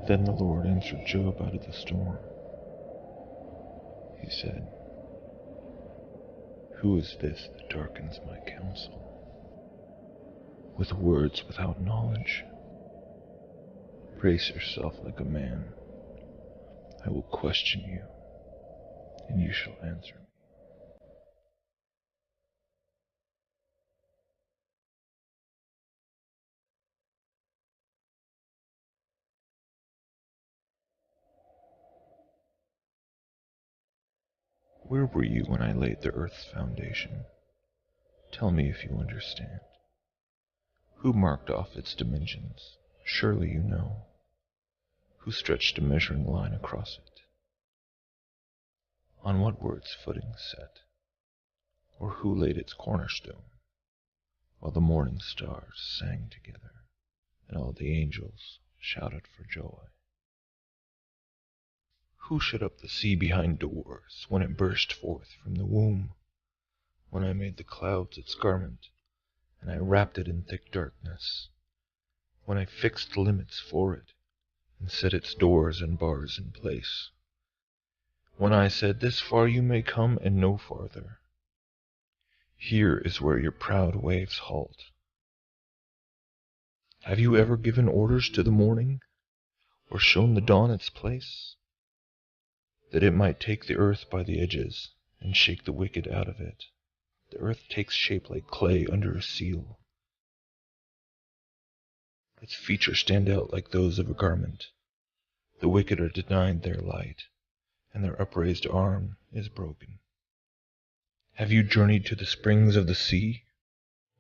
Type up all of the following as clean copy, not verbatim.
Then the Lord answered Job out of the storm. He said, "Who is this that darkens my counsel with words without knowledge? Brace yourself like a man. I will question you, and you shall answer me." Where were you when I laid the earth's foundation? Tell me if you understand. Who marked off its dimensions? Surely you know. Who stretched a measuring line across it? On what were its footings set? Or who laid its cornerstone, while the morning stars sang together, and all the angels shouted for joy? Who shut up the sea behind doors when it burst forth from the womb? When I made the clouds its garment, and I wrapped it in thick darkness? When I fixed limits for it, and set its doors and bars in place? When I said, "This far you may come, and no farther"? Here is where your proud waves halt. Have you ever given orders to the morning, or shown the dawn its place, that it might take the earth by the edges, and shake the wicked out of it? The earth takes shape like clay under a seal. Its features stand out like those of a garment. The wicked are denied their light, and their upraised arm is broken. Have you journeyed to the springs of the sea,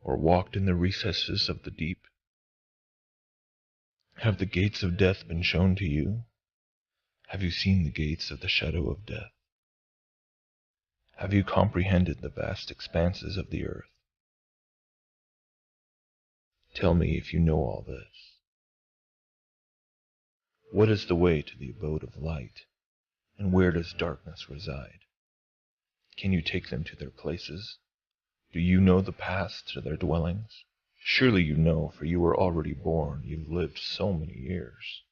or walked in the recesses of the deep? Have the gates of death been shown to you? Have you seen the gates of the shadow of death? Have you comprehended the vast expanses of the earth? Tell me if you know all this. What is the way to the abode of light, and where does darkness reside? Can you take them to their places? Do you know the paths to their dwellings? Surely you know, for you were already born, you've lived so many years.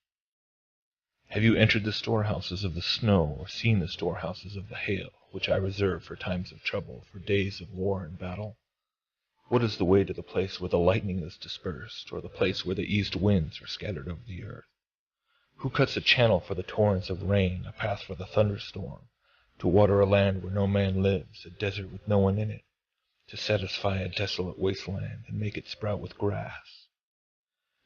Have you entered the storehouses of the snow, or seen the storehouses of the hail, which I reserve for times of trouble, for days of war and battle? What is the way to the place where the lightning is dispersed, or the place where the east winds are scattered over the earth? Who cuts a channel for the torrents of rain, a path for the thunderstorm, to water a land where no man lives, a desert with no one in it, to satisfy a desolate wasteland, and make it sprout with grass?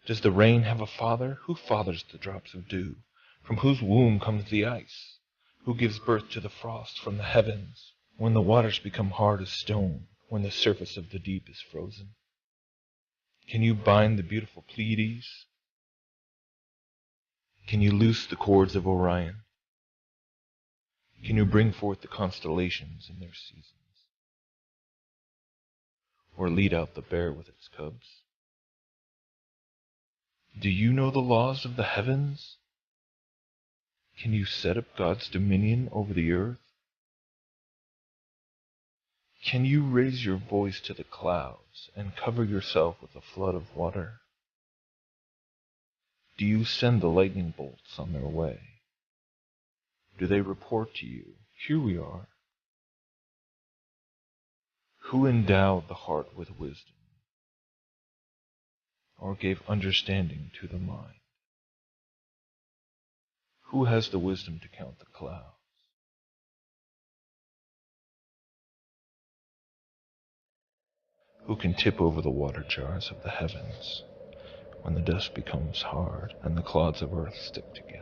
Does the rain have a father? Who fathers the drops of dew? From whose womb comes the ice? Who gives birth to the frost from the heavens, when the waters become hard as stone, when the surface of the deep is frozen? Can you bind the beautiful Pleiades? Can you loose the cords of Orion? Can you bring forth the constellations in their seasons, or lead out the bear with its cubs? Do you know the laws of the heavens? Can you set up God's dominion over the earth? Can you raise your voice to the clouds and cover yourself with a flood of water? Do you send the lightning bolts on their way? Do they report to you, "Here we are"? Who endowed the heart with wisdom, or gave understanding to the mind? Who has the wisdom to count the clouds? Who can tip over the water jars of the heavens when the dust becomes hard and the clods of earth stick together?